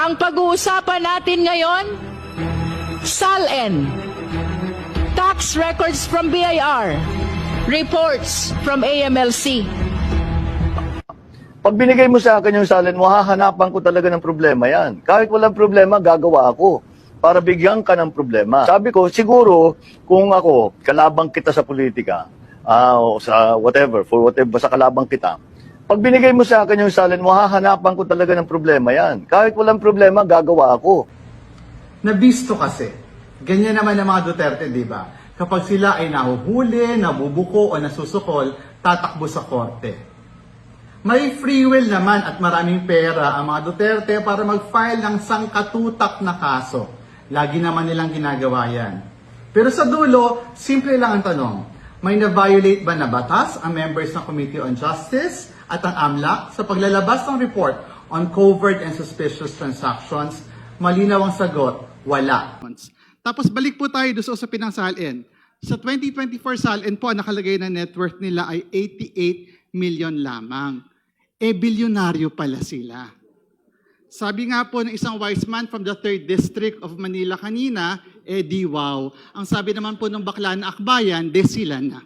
Ang pag-uusapan natin ngayon, SALN, tax records from BIR, reports from AMLC. Pag binigay mo sa akin yung salin mo, hahanapan ko talaga ng problema yan. Kahit walang problema, gagawa ako para bigyan ka ng problema. Sabi ko, siguro, kung ako, kalabang kita sa politika, o sa whatever, for whatever, sa kalabang kita, pag binigay mo sa akin yung salin mo, hahanapan ko talaga ng problema yan. Kahit walang problema, gagawa ako. Nabisto kasi. Ganyan naman ang mga Duterte, di ba? Kapag sila ay nahuhuli, nabubuko o nasusukol, tatakbo sa korte. May free will naman at maraming pera ang mga Duterte para mag-file ng sangkatutak na kaso. Lagi naman nilang ginagawa yan. Pero sa dulo, simple lang ang tanong. May na-violate ba na batas ang members ng Committee on Justice at ang AMLAC sa paglalabas ng report on covert and suspicious transactions? Malinaw ang sagot, wala. Tapos balik po tayo doon sa usapin ng SALN. Sa 2024 SALN po, ang nakalagay na net worth nila ay 88 million lamang. Bilyonaryo pala sila. Sabi nga po ng isang wise man from the 3rd District of Manila kanina, di wow. Ang sabi naman po ng bakla na akbayan, sila na.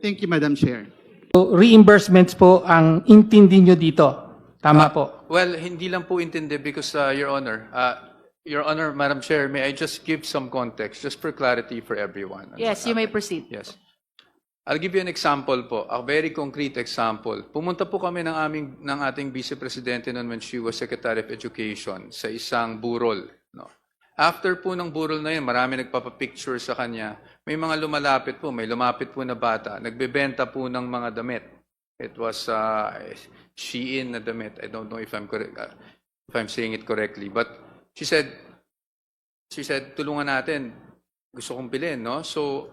Thank you, Madam Chair. So, reimbursements po ang intindi nyo dito. Tama po. Well, hindi lang po intindi because, Your Honor, Madam Chair, may I just give some context, just for clarity for everyone. Yes, you may proceed. Yes. I'll give you an example po, a very concrete example. Pumunta po kami ng ating Vice Presidente noon when she was Secretary of Education sa isang burol. No? After po ng burol na yun, marami nagpapapicture sa kanya. May mga lumalapit po, may lumapit po na bata. Nagbebenta po ng mga damit. It was Shein na damit. I don't know if I'm correct, if I'm saying it correctly. But she said, tulungan natin. Gusto kong bilhin, no? So,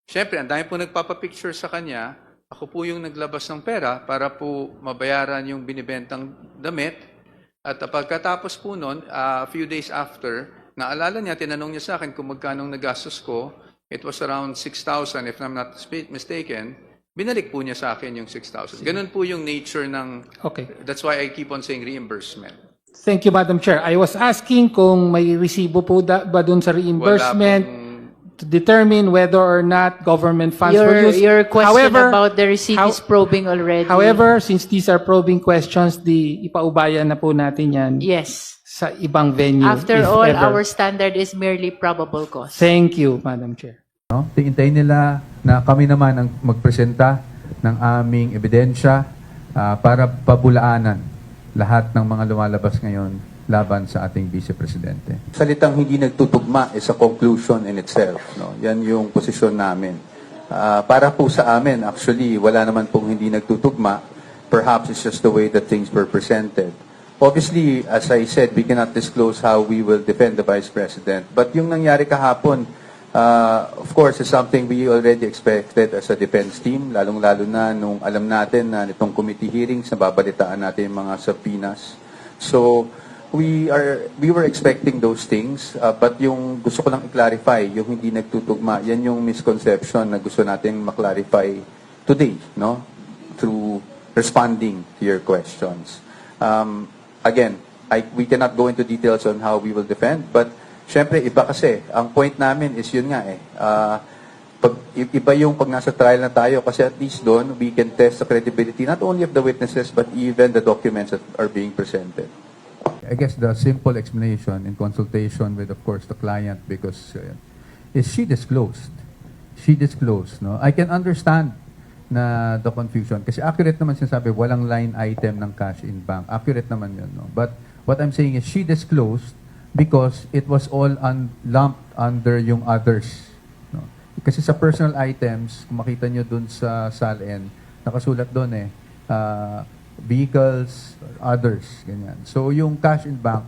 siyempre, ang dami po nagpapapicture sa kanya. Ako po yung naglabas ng pera para po mabayaran yung binibentang damit. At pagkatapos po nun, a few days after, naalala niya, tinanong niya sa akin kung magkano nagastos ko. It was around 6,000 if I'm not mistaken. Binalik po niya sa akin yung 6,000. Ganun po yung nature ng... Okay. That's why I keep on saying reimbursement. Thank you, Madam Chair. I was asking kung may resibo po ba dun sa reimbursement to determine whether or not government funds were used. Your question However, about the receipt is probing already. However, since these are probing questions, ipaubayan na po natin yan Yes. sa ibang venue. After if all, ever. our standard is merely probable cause. Thank you, Madam Chair. No? Hintayin nila na kami naman ang magpresenta ng aming ebidensya para pabulaanan lahat ng mga lumalabas ngayon laban sa ating Vice Presidente. Salitang hindi nagtutugma is a conclusion in itself. No? Yan yung posisyon namin. Para po sa amin, actually, wala naman pong hindi nagtutugma. Perhaps it's just the way that things were presented. Obviously, as I said, we cannot disclose how we will defend the Vice President. But yung nangyari kahapon, of course, is something we already expected as a defense team, lalong-lalo na nung alam natin na nitong committee hearings, nababalitaan natin yung mga subpoenas. So, we were expecting those things, but yung gusto ko lang i-clarify, yung hindi nagtutugma, yan yung misconception na gusto natin maklarify today, no? Through responding to your questions. Again, we cannot go into details on how we will defend, but syempre, iba kasi. Ang point namin is yun nga iba yung pag nasa trial na tayo kasi at least doon, we can test the credibility not only of the witnesses but even the documents that are being presented. I guess the simple explanation in consultation with, of course, the client because is she disclosed. She disclosed. No? I can understand na the confusion kasi accurate naman sinasabi, walang line item ng cash in bank. Accurate naman yun. No? But what I'm saying is she disclosed because it was all lumped under yung others. No? Kasi sa personal items, kung makita nyo dun sa SALN, nakasulat dun vehicles, others, ganyan. So, yung cash in bank,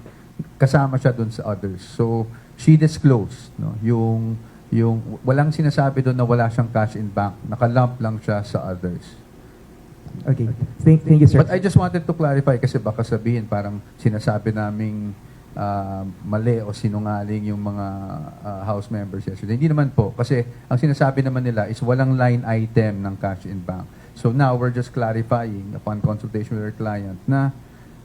kasama siya dun sa others. So, she disclosed, no? Yung walang sinasabi dun na wala siyang cash in bank. Nakalump lang siya sa others. Okay. Thank you, sir. But I just wanted to clarify kasi baka sabihin parang sinasabi naming mali o sinungaling yung mga House members yesterday. Hindi naman po. Kasi ang sinasabi naman nila is walang line item ng cash in bank. So now we're just clarifying upon consultation with our client na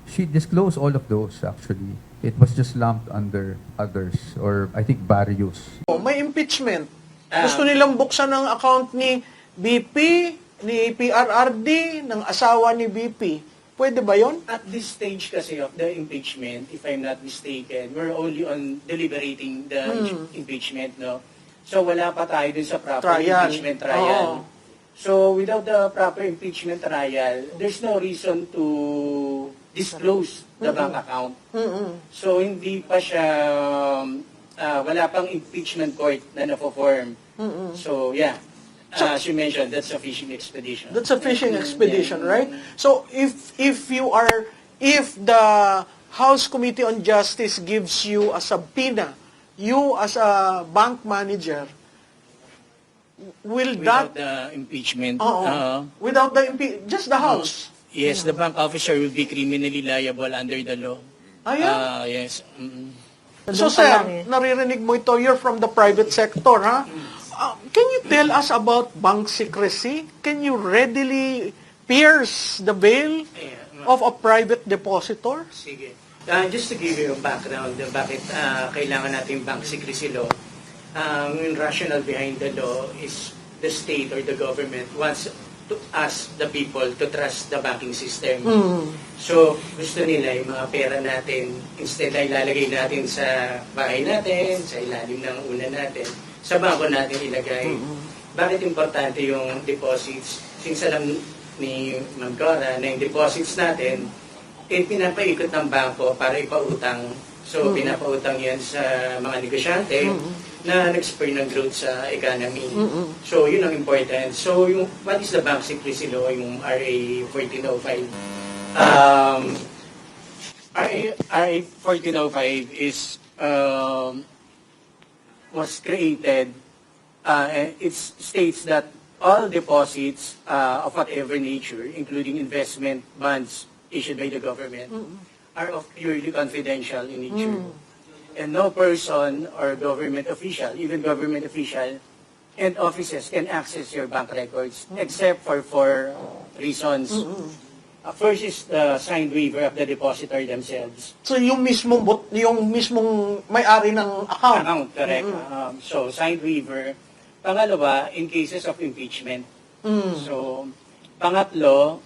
she disclosed all of those actually It was just lumped under others, or I think various. May impeachment. Gusto nilang buksan ng account ni BP, ni PRRD, ng asawa ni BP. Pwede ba yon? At this stage kasi of the impeachment, if I'm not mistaken, we're only on deliberating the impeachment, no? So wala pa tayo dun sa proper Trial. impeachment trial. Oo. So without the proper impeachment trial, there's no reason to disclose the bank account. So hindi pa siya, wala pang impeachment court na na-form. So yeah. As you mentioned, that's a fishing expedition. That's a fishing expedition, right? So if the House Committee on Justice gives you a subpoena, you as a bank manager, will Without that the impeachment, without the just the House? yes, the bank officer will be criminally liable under the law. Ayan. Yes. So sir, naririnig mo ito, you're from the private sector, ha? Can you tell us about bank secrecy? Can you readily pierce the veil of a private depositor? Sige. Just to give you a background, bakit kailangan natin bank secrecy law, yung rationale behind the law is the state or the government wants to ask the people to trust the banking system. So, gusto nila yung mga pera natin, instead ay ilalagay natin sa bahay natin, sa ilalim ng unan natin, sa bangko natin ilagay. Bakit importante yung deposits? Since alam ni Ma'am Cora na yung deposits natin, pinapaikot ng bangko para ipautang. So, pinapautang yan sa mga negosyante na nag-spur ng growth sa economy. So, yun ang important. So, yung what is the bank secrecy law, yung RA 1405? RA 1405 is was created, it states that all deposits of whatever nature, including investment bonds issued by the government, are of purely confidential in nature. And no person or government official, even government official and offices can access your bank records except for 4 reasons. First is the signed waiver of the depositor themselves. So yung mismong may-ari ng account. Correct. So, signed waiver. Pangalawa, in cases of impeachment. So, pangatlo,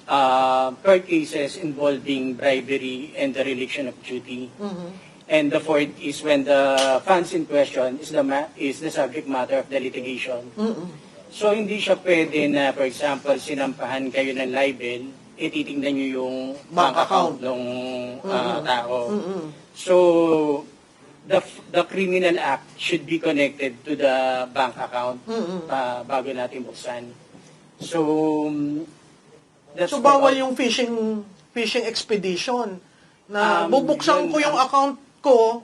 per cases involving bribery and the dereliction of duty. And the fourth is when the funds in question is the subject matter of the litigation. So, hindi siya pwede na, for example, sinampahan kayo ng libel, titingnan nyo yung bank account ng tao. So, the criminal act should be connected to the bank account bago natin buksan. So, that's So bawal yung fishing expedition na bubuksan ko yung account ko,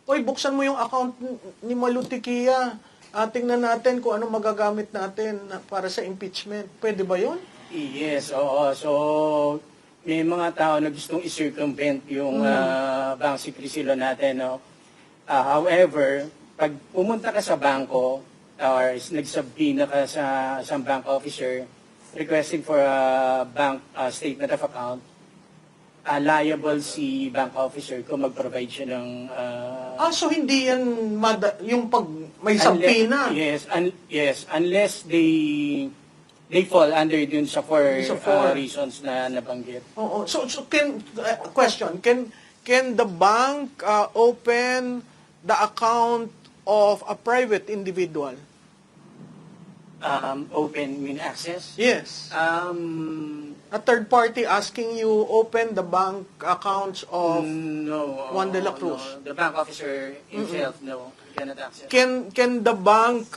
oy buksan mo yung account ni Malutikia, tingnan natin kung ano magagamit natin para sa impeachment. Pwede ba yun? Yes, oo. So, may mga tao na gustong i-circumvent yung bank secrecy law natin. No? However, pag pumunta ka sa bangko or nagsubpoena ka sa isang bank officer requesting for a bank statement of account, liable si bank officer kung mag-provide siya ng... So hindi yan yung pag may subpoena? Yes, unless they fall under dun sa four reasons na nabanggit. Oo. So question, can the bank open the account of a private individual? Open mean access? Yes. A third party asking you open the bank accounts of No. Juan de la Cruz. No. The bank officer himself, no, cannot access. Can the bank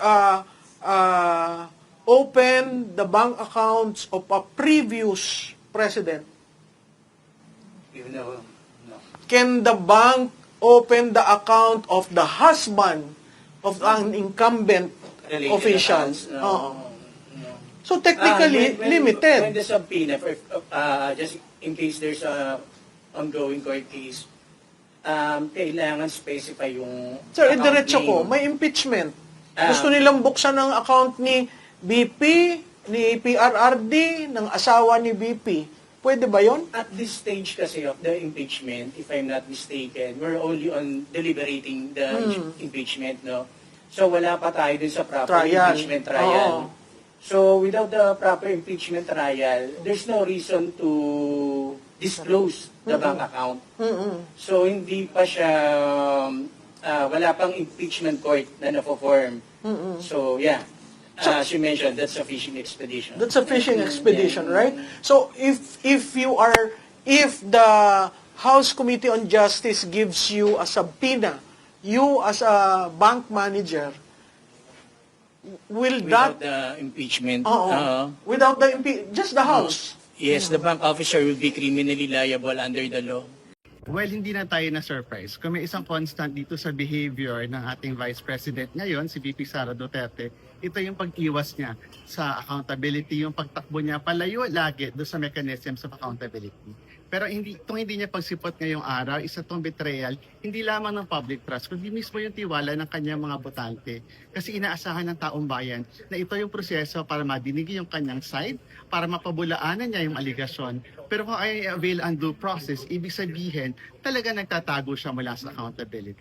open the bank accounts of a previous president? No. Can the bank open the account of the husband of an incumbent Related official? accounts, no. Oo. So technically, limited. When the subpoena, just in case there's a ongoing court case, kailangan specify yung Sir, account diretso name. ko, may impeachment. Gusto nilang buksan ng account ni BP, ni PRRD, ng asawa ni BP. Pwede ba yon? At this stage kasi of the impeachment, if I'm not mistaken, we're only on deliberating the impeachment, no? So wala pa tayo dun sa proper Trial. impeachment trial. Oo. So without the proper impeachment trial, there's no reason to disclose the bank account. So hindi pa siya, wala pang impeachment court na na-form. So yeah. As you mentioned, that's a fishing expedition. That's a fishing expedition, right? So if the House Committee on Justice gives you a subpoena, you as a bank manager will Without that the impeachment. without the just the House. Yes, the bank officer will be criminally liable under the law. Well, hindi na tayo na-surprise. Kung may isang constant dito sa behavior ng ating Vice President ngayon, si VP Sara Duterte, ito yung pag-iwas niya sa accountability, yung pagtakbo niya palayo lagi doon sa mechanisms of accountability. Pero itong hindi niya pagsipot ngayong araw, isa itong betrayal, hindi lamang ng public trust, kundi mismo yung tiwala ng kanyang mga botante. Kasi inaasahan ng taong bayan na ito yung proseso para madinig yung kanyang side, para mapabulaanan niya yung aligasyon. Pero kung ay avail ang due process, ibig sabihin, talaga nagtatago siya mula sa accountability.